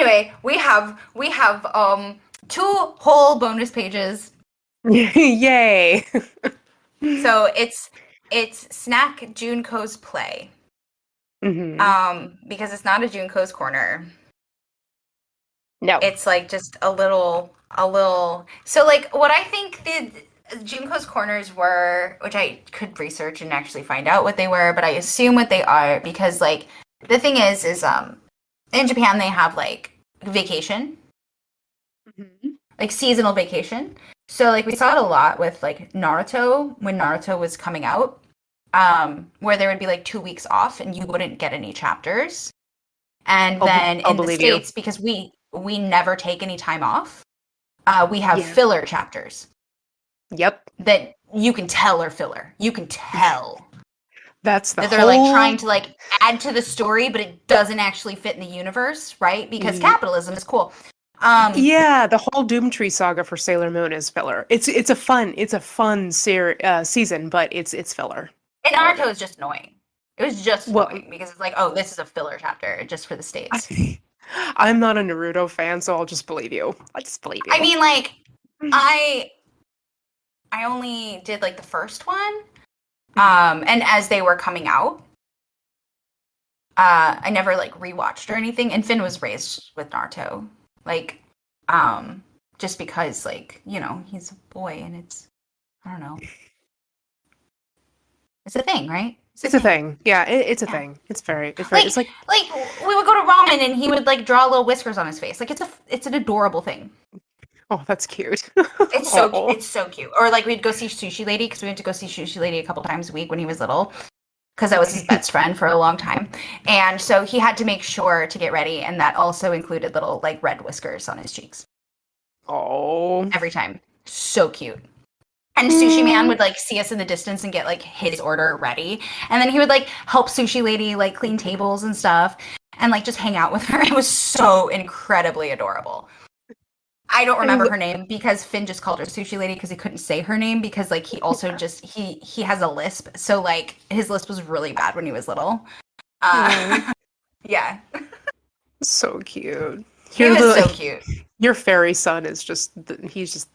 anyway, we have 2 whole bonus pages. Yay! So it's Snack Junko's play. Because it's not a Junko's corner. No. It's like just a little. So like what I think the Junko's corners were, which I could research and actually find out what they were, but I assume what they are because like the thing is in Japan they have like vacation, like seasonal vacation. So like we saw it a lot with like Naruto when Naruto was coming out, where there would be like 2 weeks off and you wouldn't get any chapters. And then in the States, because we never take any time off, we have filler chapters. Yep. That you can tell are filler. You can tell. That's the that they're like trying to like add to the story, but it doesn't actually fit in the universe, right? Because capitalism is cool. The whole Doomtree saga for Sailor Moon is filler. It's a fun season, but it's filler. And Naruto is just annoying. It was just annoying because it's like, oh, this is a filler chapter just for the States. I'm not a Naruto fan, so I'll just believe you. I just believe you. I mean, like, I only did like the first one, and as they were coming out, I never like rewatched or anything. And Finn was raised with Naruto, like, just because, like, you know, he's a boy, and it's, I don't know, it's a thing, right? It's a thing. Yeah, it's a thing. It's very. It's like we would go to ramen and he would like draw little whiskers on his face. Like it's an adorable thing. Oh, that's cute. It's so cute. Or like we'd go see Sushi Lady because we went to go see Sushi Lady a couple times a week when he was little, because I was his best friend for a long time, and so he had to make sure to get ready, and that also included little like red whiskers on his cheeks. Oh, every time, so cute. And Sushi Man would like see us in the distance and get like his order ready. And then he would like help Sushi Lady like clean tables and stuff and like just hang out with her. It was so incredibly adorable. I don't remember her name because Finn just called her Sushi Lady because he couldn't say her name because like he also just he has a lisp. So like his lisp was really bad when he was little. Yeah. So cute. He was so cute. Your fairy son is just he's just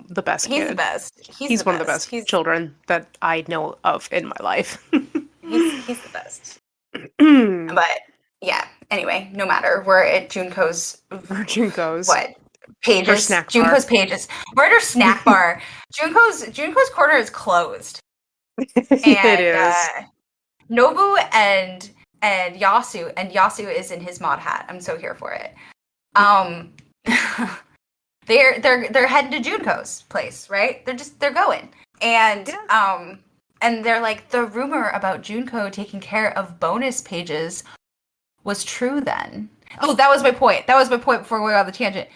the best kid. He's the best. He's one of the best children that I know of in my life. he's the best. But yeah, anyway, no matter. We're at Junko's. What? Pages. Junko's pages. We're at her snack bar. Junko's corner is closed. It is. Nobu and Yasu is in his mod hat. I'm so here for it. They're heading to Junko's place, right? They're going. And and they're like, the rumor about Junko taking care of bonus pages was true then. Oh, that was my point. Before we go on the tangent.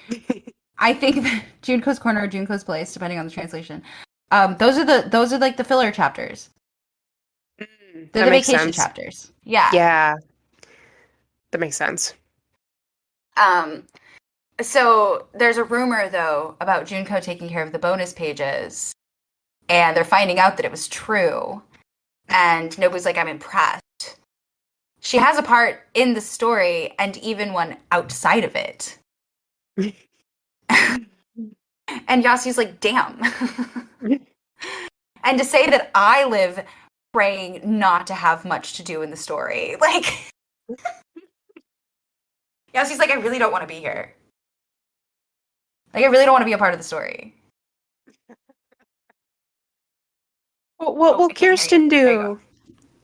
I think that Junko's corner or Junko's place, depending on the translation, those are like the filler chapters. They're the vacation chapters. Yeah. Yeah. That makes sense. So there's a rumor though about Junko taking care of the bonus pages, and they're finding out that it was true. And Nobu's like, I'm impressed. She has a part in the story and even one outside of it. And Yasu's like, damn. And to say that I live praying not to have much to do in the story. Like, Yasu's like, I really don't want to be here. Like, I really don't want to be a part of the story. What will Kirsten do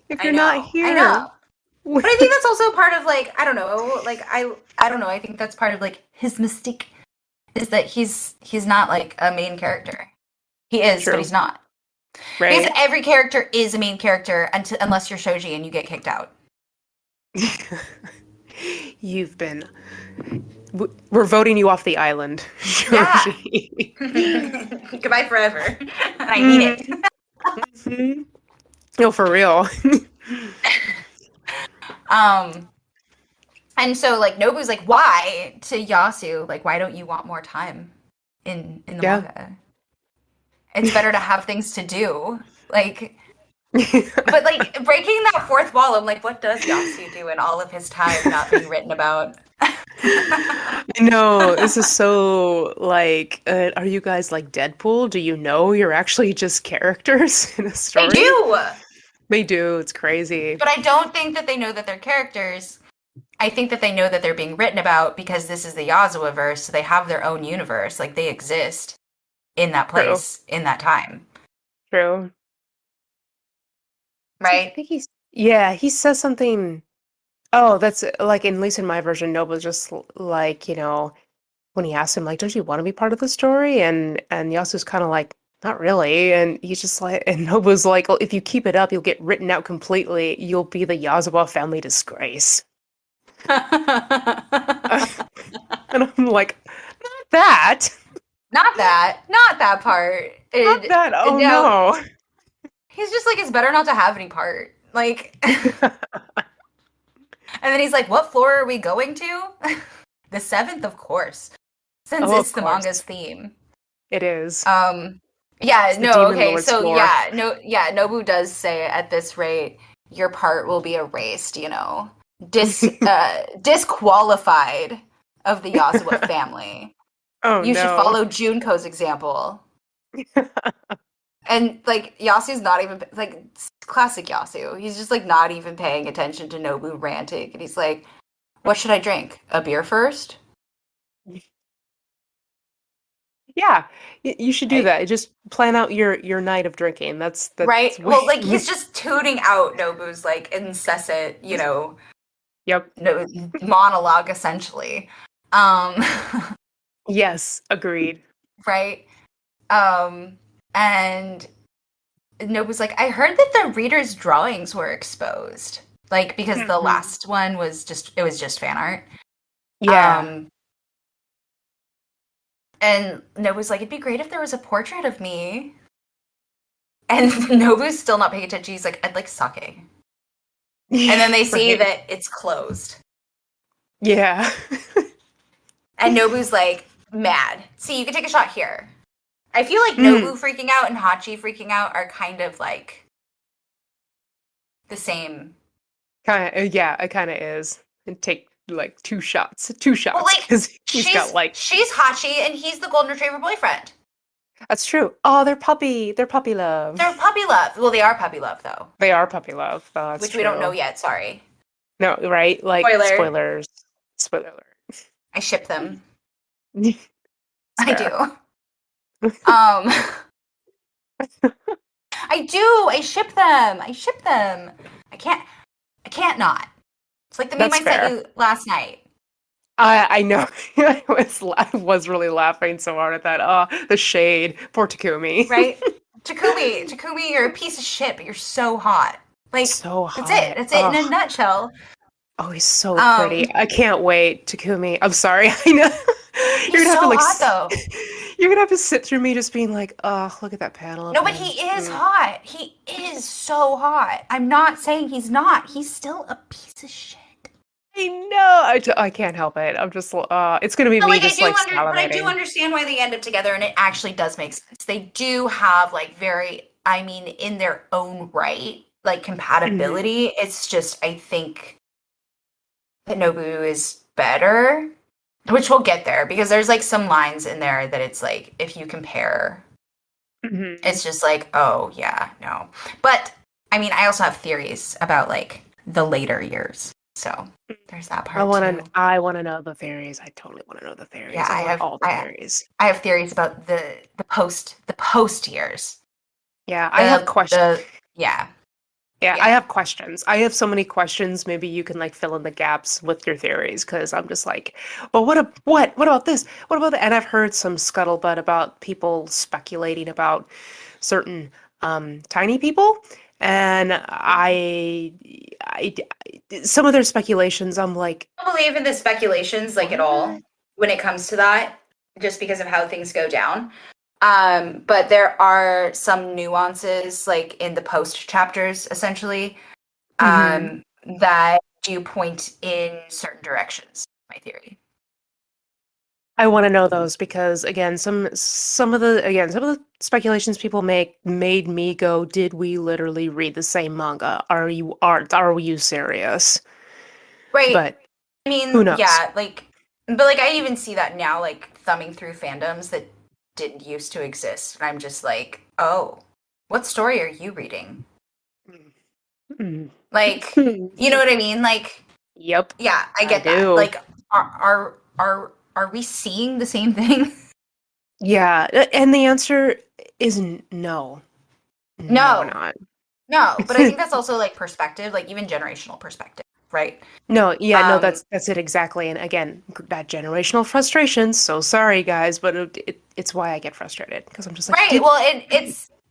if you're not here? I know. But I think that's also part of, like, I don't know. Like, I don't know. I think that's part of, like, his mystique is that he's not, like, a main character. He is, but he's not. Right. Because every character is a main character unless you're Shoji and you get kicked out. You've been... We're voting you off the island, Shoji. Yeah. Goodbye forever. I need it. Mm-hmm. No, for real. And so like Nobu's like, why to Yasu? Like, why don't you want more time in the manga? It's better to have things to do. Like, but like breaking that fourth wall, I'm like, what does Yasu do in all of his time not being written about? No, this is so like, are you guys like Deadpool? Do you know you're actually just characters in a They story? do, They do. It's crazy. but I don't think that they know that they're characters. I think that they know that they're being written about because this is the Yazuaverse, verse, so they have their own universe. Like they exist in that True. place, in that time, True. I right? think yeah, he says something. Oh, that's like at least in my version, Nobu's just like, when he asks him, like, don't you want to be part of the story? And Yasu's kind of like, not really. And he's just like, and Nobu's like, well, if you keep it up, you'll get written out completely. You'll be the Yazawa family disgrace. And I'm like, not that. Not that part. Not that. Oh No, no. he's just like, it's better not to have any part. Like, and then he's like, what floor are we going to? The seventh, of course, since Oh, it's of the manga's course. theme. It is. Yeah, It's the no, Demon okay, Lord's so floor. yeah, no, yeah, Nobu does say at this rate, your part will be erased, disqualified of the Yazuwa family. Oh You should no. follow Junko's example. And like Yasu's not even like classic Yasu. He's just like not even paying attention to Nobu ranting, and he's like, "What should I drink? A beer first? Yeah, you should do Right? that. Just plan out your night of drinking. That's Right? way. Well, like he's just tuning out Nobu's like incessant, Yep. no, monologue essentially. Um, Yes, agreed. right? Um, and Nobu's like, I heard that the reader's drawings were exposed, like because the Mhm. last one was just fan art. Yeah. Um, and Nobu's like, it'd be great if there was a portrait of me. And Nobu's still not paying attention. He's like, I'd like sake. And then they see Right. that it's closed. Yeah. And Nobu's like, mad. See, you can take a shot here. I feel like Mm, Nobu freaking out and Hachi freaking out are kind of like the same. kind of. Yeah, it kind of is. And take like two Well, shots, like because he's got she's like. she's Hachi and he's the golden retriever boyfriend. That's true. Oh, they're puppy love. They're puppy love. Well, they are puppy love though, They are puppy love. Oh, that's which we don't know true. yet. Sorry. No, right? Like Spoiler. spoilers. Spoiler I ship them. alert. It's I fair. do. I do. I ship them. I ship them. I can't. I can't not. It's like the meme That's I sent fair. you last night, I know. I was really laughing so hard at that. Oh, the shade. Poor Takumi. right? Takumi, you're a piece of shit, but you're so hot. Like So that's it. hot. That's it in a Oh, nutshell. oh, he's so pretty. Um, I can't wait, Takumi. I'm sorry. I know. You're he's gonna have to so like. hot though. You're gonna have to sit through me just being like, oh, look at that panel of No, but him. he is Mm. hot. He is so hot. I'm not saying he's not. He's still a piece of shit. I know. I can't help it. I'm just. It's gonna be But me like just like but I do salivating. understand why they end up together, and it actually does make sense. They do have like very, I mean, in their own right, like Mhm. compatibility. It's just I think that Nobu is better, which we'll get there because there's like some lines in there that it's like if you compare, Mhm. it's just like oh yeah no. But I mean, I also have theories about like the later years, so there's that I part wanna. too. I wanna know the theories. I totally wanna know the Yeah, theories. I want all the theories. I have theories about the post years. Yeah, I have questions. The yeah, Yeah, I yeah. have questions. I have so many questions. Maybe you can like fill in the gaps with your theories because I'm just like, well, what about this? What about that? And I've heard some scuttlebutt about people speculating about certain tiny people, and some of their speculations, I'm like, I don't believe in the speculations like at all what? when it comes to that, just because of how things go down. But there are some nuances like in the post chapters essentially, Hmm. um, that do point in certain directions, my theory. I want to know those because again, some of the speculations people make made me go, did we literally read the same manga? Are you serious? Right. But I who mean, knows? yeah, like But like I even see that now, like thumbing through fandoms that didn't used to exist. And I'm just like, oh, what story are you reading? Mm. Like, you know what I mean? Like, Yep, yeah, I I get that. do. Like, are we seeing the same thing? Yeah, and the answer is no. No, we're No, not. no. But I think that's also like perspective, like even generational perspective, right? No, yeah, no, Um, that's it exactly. And again, that generational frustration. So sorry, guys, but it's why I get frustrated because I'm just like, right. did. Well,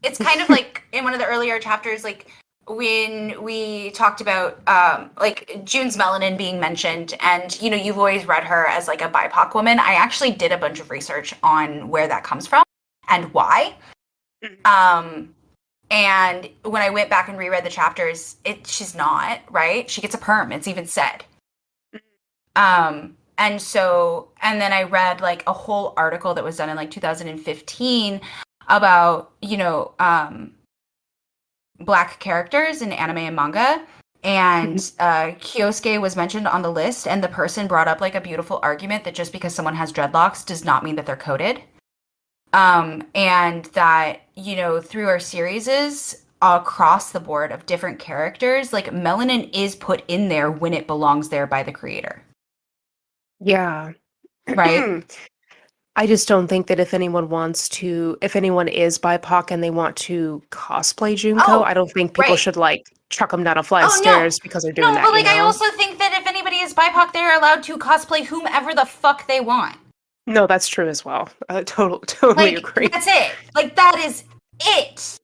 it's kind of like in one of the earlier chapters, like when we talked about like June's melanin being mentioned, and you know, you've always read her as like a BIPOC woman. I actually did a bunch of research on where that comes from and why. Um, and when I went back and reread the chapters, she's not, right? She gets a perm. It's even said. And so, and then I read like a whole article that was done in like 2015 about, black characters in anime and manga. And Kyosuke was mentioned on the list, and the person brought up like a beautiful argument that just because someone has dreadlocks does not mean that they're coded. And that, through our series across the board of different characters, like melanin is put in there when it belongs there by the creator, Yeah. right? I just don't think that if anyone is BIPOC and they want to cosplay Junko, Oh, I don't think people right. should like chuck them down a flight of Oh no. stairs because they're doing No, that, but you like I know? also think that if anybody is BIPOC, they're allowed to cosplay whomever the fuck they want. No, that's true as well. Totally Like agree. that's it. Like that is it.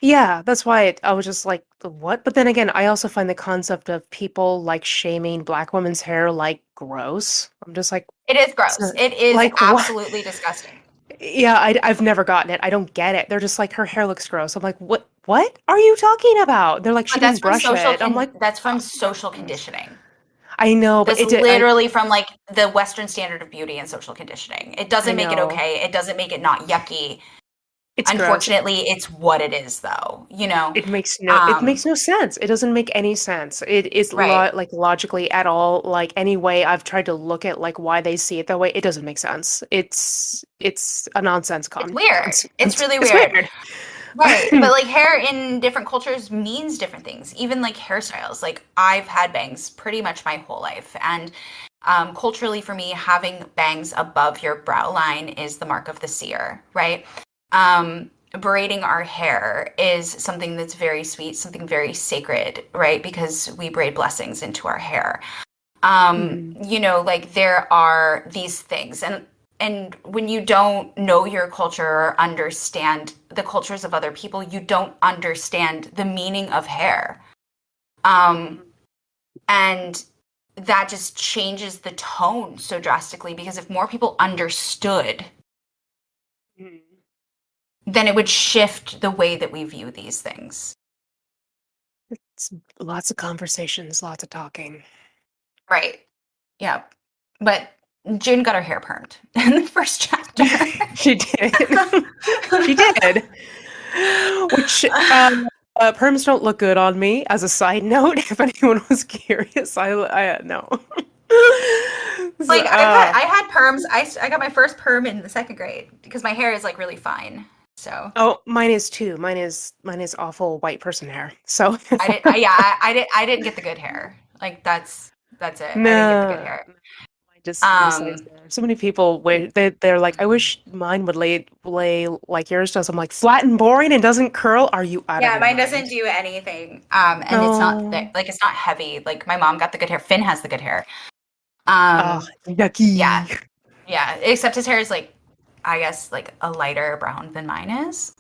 Yeah, that's why I was just like, what? But then again, I also find the concept of people like shaming black women's hair like gross. I'm just like, It is so, gross. It is like what? absolutely disgusting. Yeah, I've never gotten it. I don't get it. They're just like, her hair looks gross. I'm like, what are you talking about? They're like, she But didn't brush it. I'm like, that's from oh, social conditioning. I know, but That's it did. literally from like the Western standard of beauty and social conditioning. It I doesn't make it know. okay. It doesn't make it not yucky. It's gross. Unfortunately, it's what it is though, you know? It makes no sense. It doesn't make any sense. It is Right. like logically at all. Like any way I've tried to look at like why they see it that way, it doesn't make sense. It's a nonsense It's weird. It's concept. really It's weird. weird. Right. But like hair in different cultures means different things. Even like hairstyles. Like I've had bangs pretty much my whole life. And culturally for me, having bangs above your brow line is the mark of the seer, right? Braiding our hair is something that's very sweet, something very sacred, right? Because we braid blessings into our hair. Mhm. Like there are these things, and when you don't know your culture or understand the cultures of other people, you don't understand the meaning of hair. Um, and that just changes the tone so drastically because if more people understood, Mhm. then it would shift the way that we view these things. It's lots of conversations, lots of talking. Right. Yeah. But June got her hair permed in the first chapter. She did. She did. Which perms don't look good on me. As a side note, if anyone was curious, I no. So, Like I had perms. I got my first perm in the second grade because my hair is like really fine. So oh, mine is too. Mine is awful white person hair. So I didn't get the good hair. Like that's it. I didn't get the good no, hair. I just besides Um there. So many people wait they're like, I wish mine would lay like yours does. I'm like flat and boring and doesn't curl. Are you out of yeah, your mine doesn't mind? do anything. And it's not No. like it's not heavy. Like my mom got the good hair. Finn has the good hair. Oh, Yeah. yucky. Yeah, except his hair is like I guess like a lighter brown than mine is.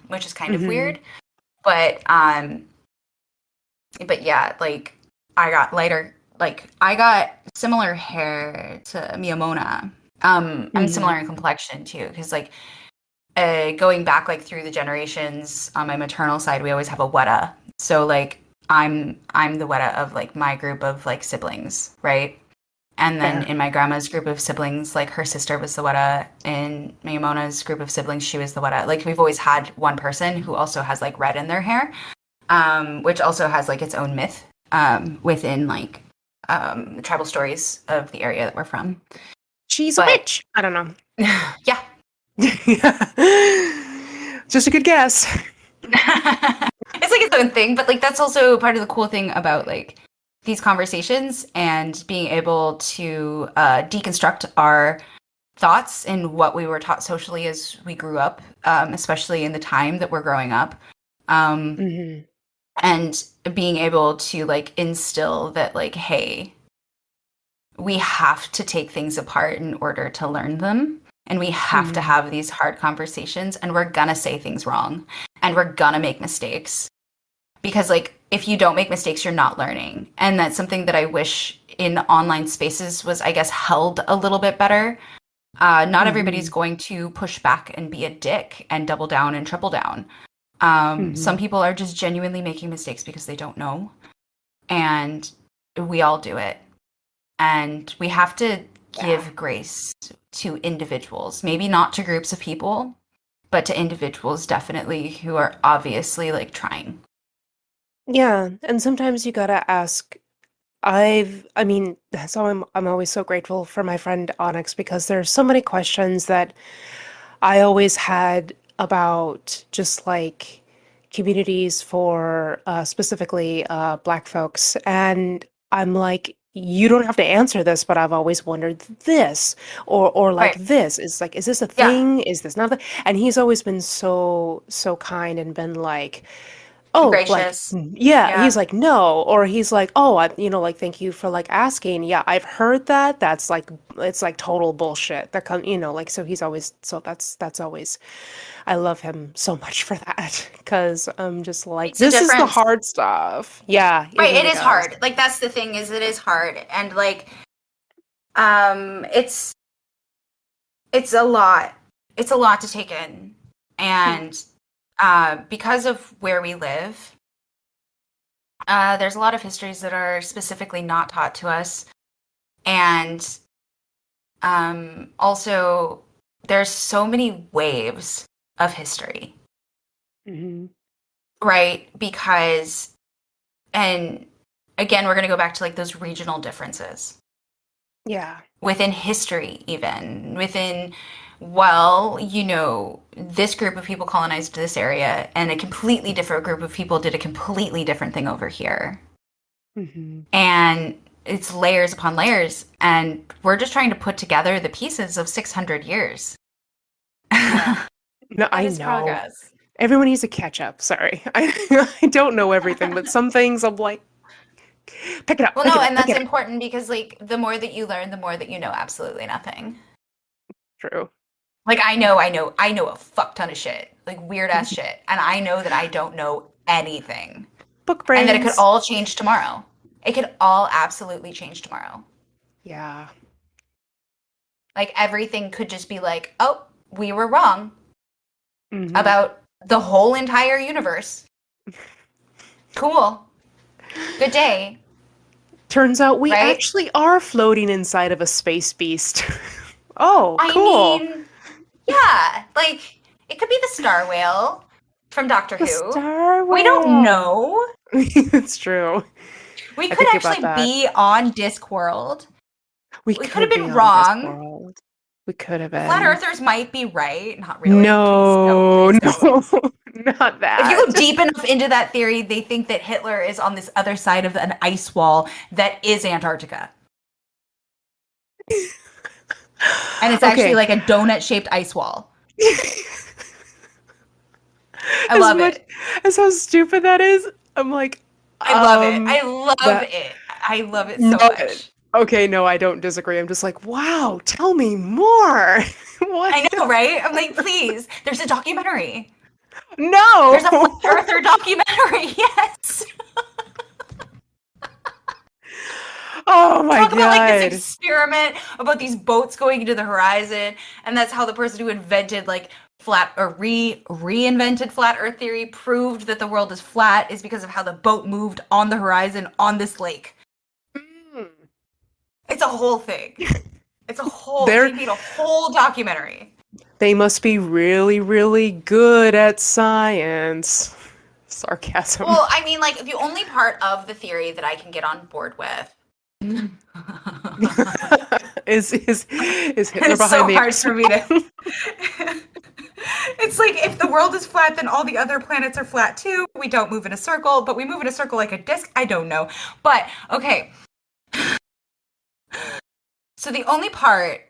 Which is kind of Hmm. weird. But yeah, like I got similar hair to Miyamona. I'm similar in complexion too, because like going back like through the generations on my maternal side, we always have a weta. So like I'm the weta of like my group of like siblings, right? And then Fair. in my grandma's group of siblings, like her sister was the weta. In Miyamona's group of siblings, she was the weta. Like we've always had one person who also has like red in their hair, which also has like its own myth within like tribal stories of the area that we're from. She's a But witch. I don't know. yeah. Just a good guess. It's like its own thing, but like that's also part of the cool thing about like these conversations and being able to deconstruct our thoughts and what we were taught socially as we grew up, especially in the time that we're growing up. Um, Hmm. and being able to like instill that like, hey, we have to take things apart in order to learn them. And we have to Hmm. have these hard conversations, and we're gonna say things wrong, and we're gonna make mistakes. Because, like, if you don't make mistakes, you're not learning. And that's something that I wish in online spaces was, I guess, held a little bit better. Not everybody's Hmm. going to push back and be a dick and double down and triple down. Some Hmm. people are just genuinely making mistakes because they don't know. And we all do it. And we have to Yeah. give grace to individuals, maybe not to groups of people, but to individuals definitely who are obviously like trying. Yeah. And sometimes you gotta ask. I mean, so I'm always so grateful for my friend Onyx because there's so many questions that I always had about just like communities for specifically Black folks. And I'm like, you don't have to answer this, but I've always wondered this or like Right. this. Is like, is this a Yeah. thing? Is this not? And he's always been so kind and been like, oh, like, Gracious. yeah, he's Yeah. like, no, or he's like, oh, like, thank you for like asking. Yeah, I've heard that. That's like, it's like total bullshit. That come, like, so he's always, so that's always, I love him so much for that because I'm just like, Makes a this is the difference. hard stuff. Yeah, it Right, it really is does. hard. Like that's the thing is it is hard. And like it's it's a lot. It's a lot to take in. Hmm. And because of where we live, there's a lot of histories that are specifically not taught to us. And also there's so many waves of history, Hmm. right? Because and again, we're going to go back to like those regional differences Yeah. within history, even within, well, this group of people colonized this area and a completely different group of people did a completely different thing over here. Hmm. And it's layers upon layers. And we're just trying to put together the pieces of 600 years. Yeah. That No, I is know. progress. Everyone needs to catch up. Sorry. I don't know everything, but some things I'm like, Well, pick no, it up, and pick that's it up. important because, like, the more that you learn, the more that you know absolutely nothing. True. Like, I know a fuck ton of shit, like weird ass shit, and I know that I don't know anything, Book and that it could brains. all change tomorrow. It could all absolutely change tomorrow. Yeah. Like, everything could just be like, oh, we were wrong Hmm. about the whole entire universe. Cool. Good day, Turns out we right? actually are floating inside of a space beast. Oh, I cool. mean, yeah, like it could be the star whale from Doctor The Who. Star We don't Whale. know. It's true. We I could think about actually that. be on Discworld. We We could have could be been on wrong. Discworld. We could have Flat been. earthers might be right. Not really. Please, no, No, please don't. no, not If you go that. deep enough into that theory, they think that Hitler is on this other side of an ice wall that is Antarctica. And it's actually Okay. like a donut shaped ice wall. I As love much it. as how stupid that is, I'm like, I love it. I love that it. I love it no. so much. Okay, no, I don't disagree. I'm just like, wow, tell me more. What? I know, right? I'm like, please. There's a documentary. No. There's a flat earther documentary. Yes. Oh my Talk about like this God. experiment about these boats going into the horizon, and that's how the person who invented like flat or reinvented flat earth theory proved that the world is flat is because of how the boat moved on the horizon on this lake. Mm. It's a whole thing. They're They made a whole documentary. they must be really, really good at science. Sarcasm. Well, I mean, like the only part of the theory that I can get on board with Is Hitler It's behind so the hard X? for me to. It's like if the world is flat, then all the other planets are flat too. We don't move in a circle, but we move in a circle like a disc. I don't know. But okay. So the only part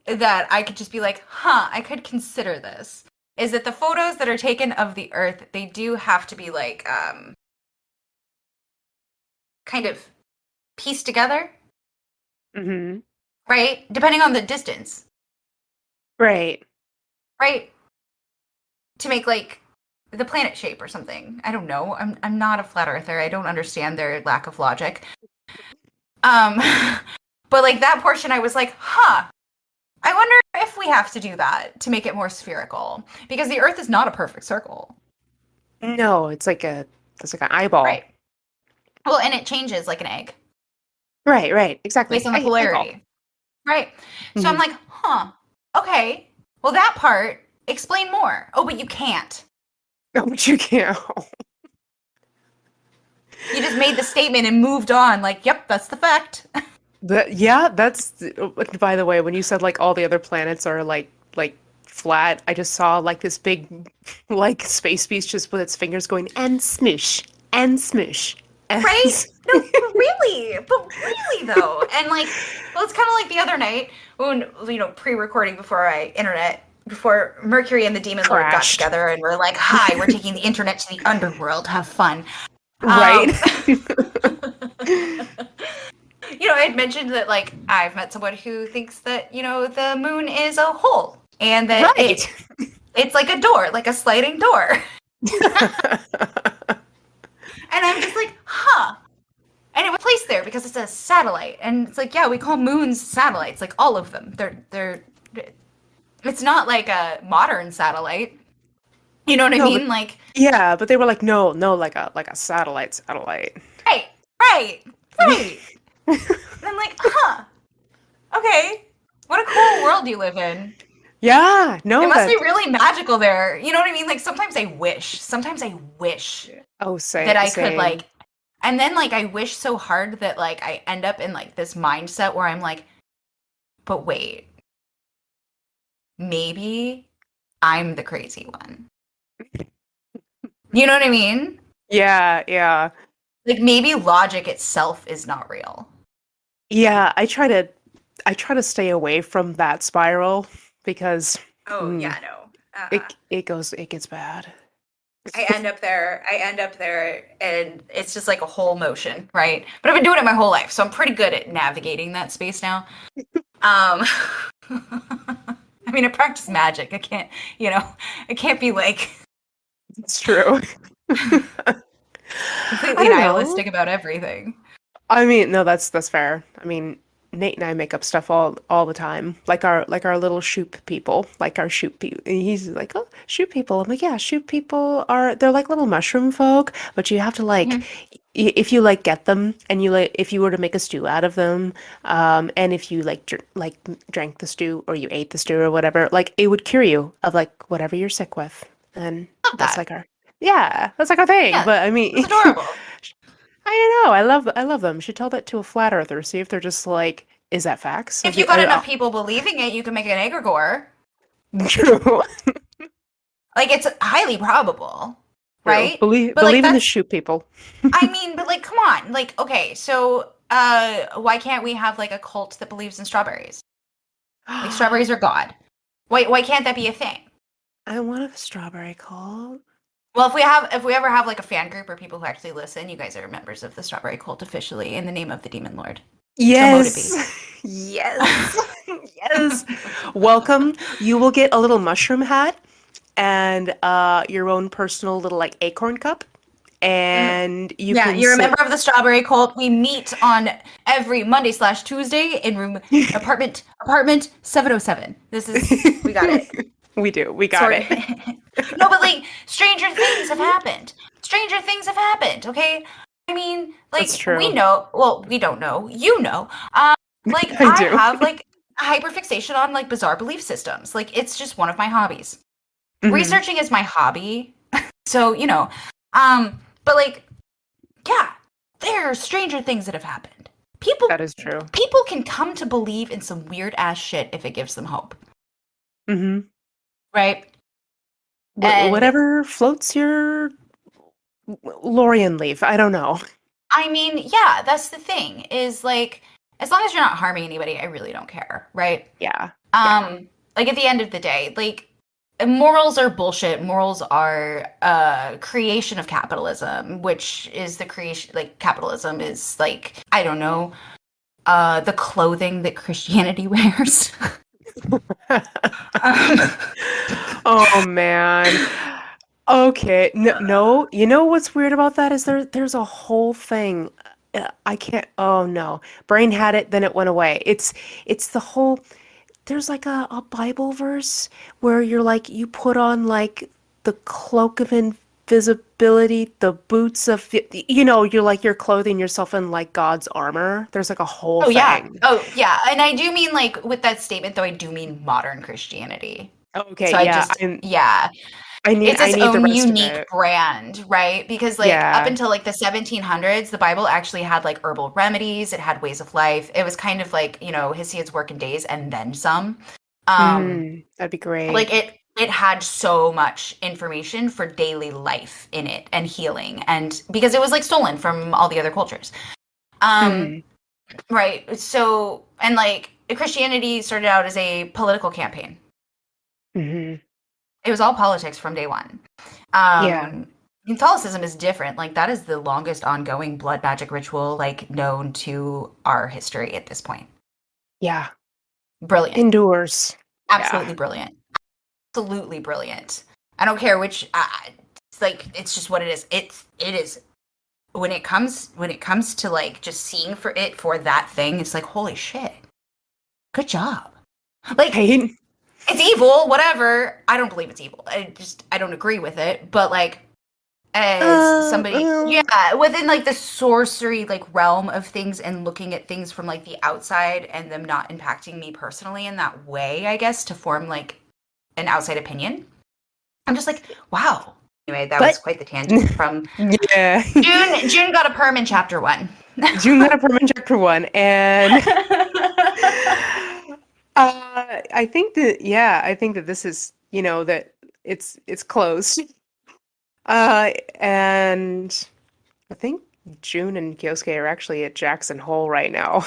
that I could just be like, huh, I could consider this is that the photos that are taken of the Earth, they do have to be like kind of pieced together, Hmm. right? Depending on the distance, Right. right? To make like the planet shape or something. I don't know. I'm not a flat earther. I don't understand their lack of logic. Um but like that portion I was like, "Huh. I wonder if we have to do that to make it more spherical because the earth is not a perfect circle." No, it's like an eyeball. Right. Well, and it changes like an egg Right, right, based exactly. on the Eyeball. polarity. Right. So I'm Hmm. like, "Huh. Okay. Well, that part explain more." Oh, but you can't. Oh, but you can't. You just made the statement and moved on like, "Yep, that's the fact." Yeah, by the way, when you said like all the other planets are like flat, I just saw like this big like space beast just with its fingers going and smoosh and smoosh and Right? No, but really though. And like, well, it's kind of like the other night when, pre-recording before Mercury and the Demon Lord got crashed. together and we're like, hi, we're taking the internet to the underworld, have fun. Right? Um, I had mentioned that like I've met someone who thinks that, the moon is a hole and that Right. it's like a door, like a sliding door. And I'm just like, huh. And it was placed there because it's a satellite. And it's like, yeah, we call moons satellites, like all of them. They're it's not like a modern satellite. You know what I No, but mean? Like, yeah, but they were like, no, no, like a satellite. right, right, right. And I'm like, huh, okay. What a cool world you live in. Yeah, It no, must be that. really magical there. You know what I mean? Like sometimes I wish Oh, that I could same. like and then like I wish so hard that like I end up in like this mindset where I'm like, but wait, maybe I'm the crazy one. You know what I mean? Yeah, yeah. Like maybe logic itself is not real. Yeah, I try to stay away from that spiral because Oh mm, yeah, no. it gets bad. I end up there and it's just like a whole motion, right? But I've been doing it my whole life, so I'm pretty good at navigating that space now. Um I mean, I practice magic. I can't be like It's true. I completely don't know. nihilistic about everything. I mean, no, that's fair. I mean, Nate and I make up stuff all the time, like our little shoop people, like our shoop people. He's like, oh, shoop people. I'm like, yeah, shoop people they're like little mushroom folk, but you have to like, Mhm. if you like get them and you like, if you were to make a stew out of them, and if you like drank the stew or you ate the stew or whatever, like it would cure you of like whatever you're sick with, and Love that's that. like our, yeah, that's like our thing. Yeah, But I that's mean. adorable. I don't know. I love them. Should tell that to a flat earther. See if they're just like, is that facts? Like, If you got enough people believing it, you can make an egregore. true, Like it's highly probable, true. right? But like Believe in the that's shoe people. I mean, but like come on. Like okay, so why can't we have like a cult that believes in strawberries? Like I strawberries are god. Why can't that be a thing? want a strawberry cult. Well, if we ever have like a fan group or people who actually listen, you guys are members of the Strawberry Cult officially in the name of the Demon Lord. So mote it Yes, be. yes, yes. Welcome. You will get a little mushroom hat and your own personal little like acorn cup, Mm. and you Yeah, can you're a member sit. of the Strawberry Cult. We meet on every Monday/Tuesday in room apartment 707. We got it. We do. We got Sort of. it. No, but like stranger things have happened. Stranger things have happened, okay? I mean, That's like we true. know, well, we don't know. You know. Like I I do. have like a hyperfixation on like bizarre belief systems. Like it's just one of my hobbies. Hmm. Researching is my hobby. So, but like yeah, there are stranger things that have happened. People That is true. people can come to believe in some weird ass shit if it gives them hope, Hmm. right? And Whatever floats your Lorian leaf. I don't know. I mean, yeah, that's the thing is like as long as you're not harming anybody, I really don't care, right? Yeah. Yeah. Um, like at the end of the day, like morals are bullshit. Morals are creation of capitalism, which is the creation like capitalism is like I don't know, the clothing that Christianity wears. um, Oh man. Okay. No, no, you know what's weird about that is there's a whole thing. I can't. Oh no. Brain had it, then it went away. It's the whole there's like a Bible verse where you're like you put on like the cloak of invisibility, the boots of you're like you're clothing yourself in like God's armor. There's like a whole oh yeah. thing. Oh yeah. And I do mean like with that statement though, I do mean modern Christianity. Okay, So I yeah, just yeah. I It's its need the own rest of unique it. brand, right? Because like up Yeah. until like the 1700s, the Bible actually had like herbal remedies, it had ways of life. It was kind of like, Hesiod's working days and then some. Um That'd be great. like it had so much information for daily life in it and healing and because it was like stolen from all the other cultures. Um Hmm. right. So and like Christianity started out as a political campaign. Hmm. It was all politics from day one. Yeah. Catholicism is different. Like that is the longest ongoing blood magic ritual like known to our history at this point. Yeah. Brilliant. Endures. Yeah. Absolutely brilliant. Absolutely brilliant. I don't care which it's like it's just what it is. It is when it comes to like just seeing for it for that thing, it's like holy shit. Good job. Like Right? it's evil, whatever. I don't believe it's evil. I don't agree with it, but like as somebody Well, yeah within like the sorcery like realm of things and looking at things from like the outside and them not impacting me personally in that way I guess to form like an outside opinion I'm just like wow anyway that was but quite the tangent from yeah. June got a perm in chapter one. June got a permanent chapter one, and I think that I think that this is that it's closed. And I think June and Kyosuke are actually at Jackson Hole right now.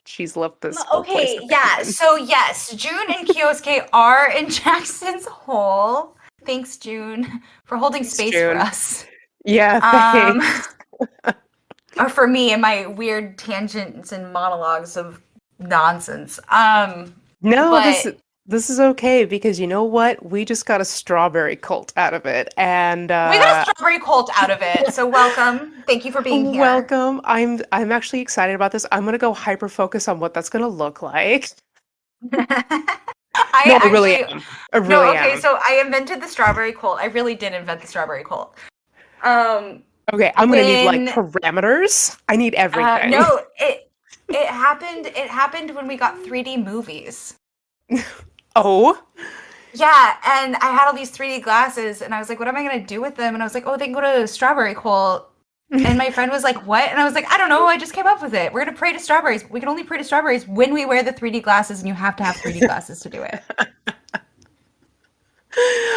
She's left this whole place Okay, yeah. abandoned. So yes, June and Kyosuke are in Jackson's Hole. Thanks, June, for holding Thanks, space for June. us. Yeah, Um, thanks. or for me and my weird tangents and monologues of nonsense. No, But this is okay because you know what? We just got a strawberry cult out of it, and we got a strawberry cult out of it. So welcome. Thank you for being here. welcome. I'm actually excited about this. I'm gonna go hyper focus on what that's gonna look like. I No, I really actually am. I no, really okay, am. so I invented the strawberry cult. I really did invent the strawberry cult. Um Okay, I'm gonna need like when parameters. I need everything. no, it happened when we got 3D movies. Oh. Yeah, and I had all these 3D glasses, and I was like, "What am I gonna do with them?" And I was like, "Oh, they can go to Strawberry Cult." And my friend was like, "What?" And I was like, "I don't know. I just came up with it. We're gonna pray to strawberries. We can only pray to strawberries when we wear the 3D glasses, and you have to have 3D glasses to do it."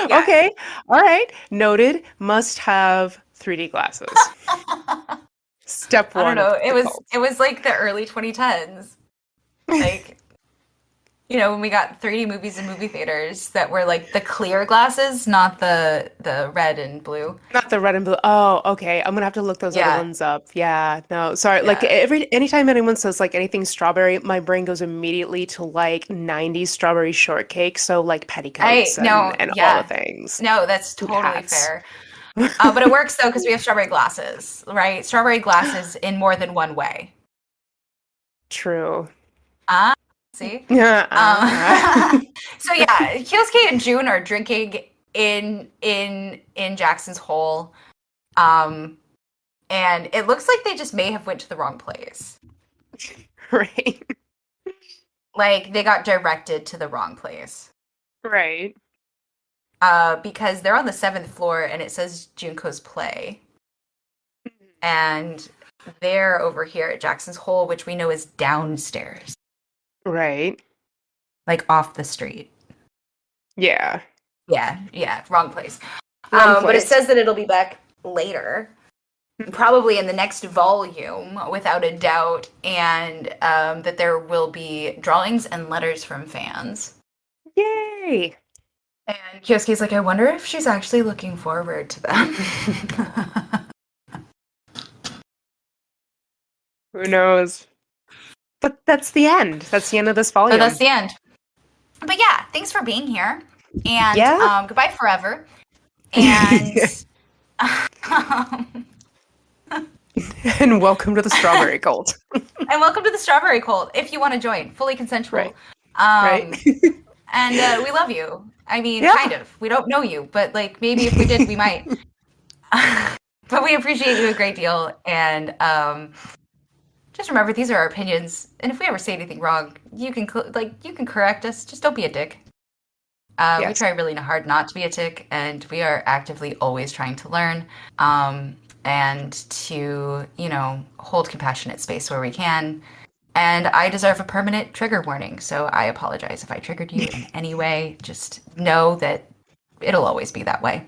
Yeah. Okay. All right. Noted. Must have 3D glasses. Step I don't one of know. It the was cult. it was like the early 2010s. Like when we got 3D movies in movie theaters that were like the clear glasses, not the red and blue. Not the red and blue. Oh, okay. I'm gonna have to look those other Yeah. ones up. Yeah. No, sorry. Like Yeah. anytime anyone says like anything strawberry, my brain goes immediately to like 90s strawberry shortcake. So like I petticoats no, and all the yeah. things. No, that's And totally hats. fair. But it works though because we have strawberry glasses, right? Strawberry glasses in more than one way. True. Ah, see? Uh-uh. So yeah, Kyosuke and June are drinking in Jackson's Hole. Um, and it looks like they just may have went to the wrong place. Right. Like they got directed to the wrong place. Right. Because they're on the seventh floor and it says Junko's play. And they're over here at Jackson's Hole, which we know is downstairs, Right. like off the street. Yeah. Yeah, yeah, wrong place. Wrong But it place. says that it'll be back later, probably in the next volume, without a doubt, and that there will be drawings and letters from fans. Yay. And Kyosuke's like, I wonder if she's actually looking forward to them. Who knows? But that's the end. That's the end of this But volume. that's the end. But yeah, thanks for being here. And Yeah. goodbye forever. And And welcome to the strawberry cult. and welcome to the Strawberry Cult. If you want to join, fully consensual. Right. Right. And we love you. I mean, Yeah. kind of. We don't know you, but like maybe if we did, we might. But we appreciate you a great deal. And just remember, these are our opinions. And if we ever say anything wrong, you can you can correct us. Just don't be a dick. We Yes. try really hard not to be a tick, and we are actively always trying to learn and to, hold compassionate space where we can. And I deserve a permanent trigger warning, so I apologize if I triggered you in any way. Just know that it'll always be that way.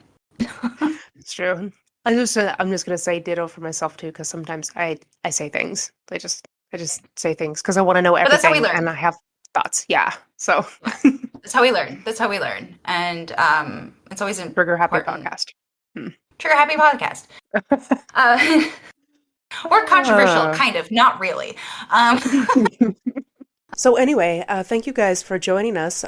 It's true. I'm just gonna say ditto for myself too, because sometimes I say things. I just say things because I want to know But that's how we everything learn. and I have thoughts. Yeah. So That's how we learn. That's how we learn. And it's always trigger happy important. podcast. Trigger happy podcast. Or controversial, kind of, not really. So anyway, thank you guys for joining us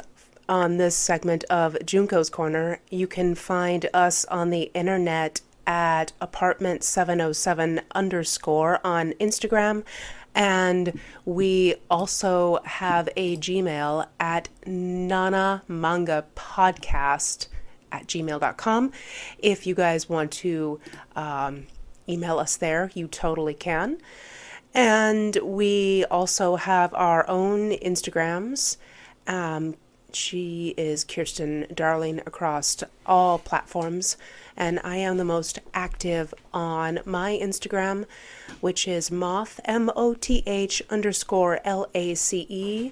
on this segment of Junko's Corner. You can find us on the internet at apartment707 _ on Instagram. And we also have a Gmail at nanamangapodcast@gmail.com. If you guys want to email us there, you totally can. And we also have our own Instagrams. She is Kirsten Darling across all platforms, and I am the most active on my Instagram, which is moth, MOTH _LACE,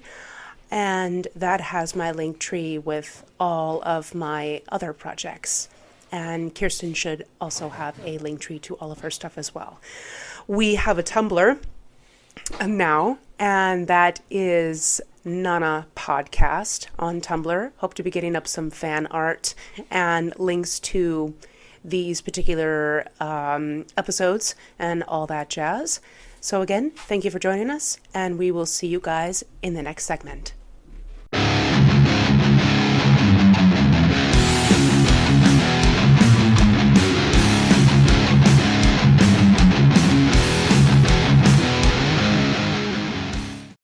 and that has my link tree with all of my other projects. And Kirsten should also have a link tree to all of her stuff as well. We have a Tumblr now, and that is Nana Podcast on Tumblr. Hope to be getting up some fan art and links to these particular episodes and all that jazz. So again, thank you for joining us, and we will see you guys in the next segment.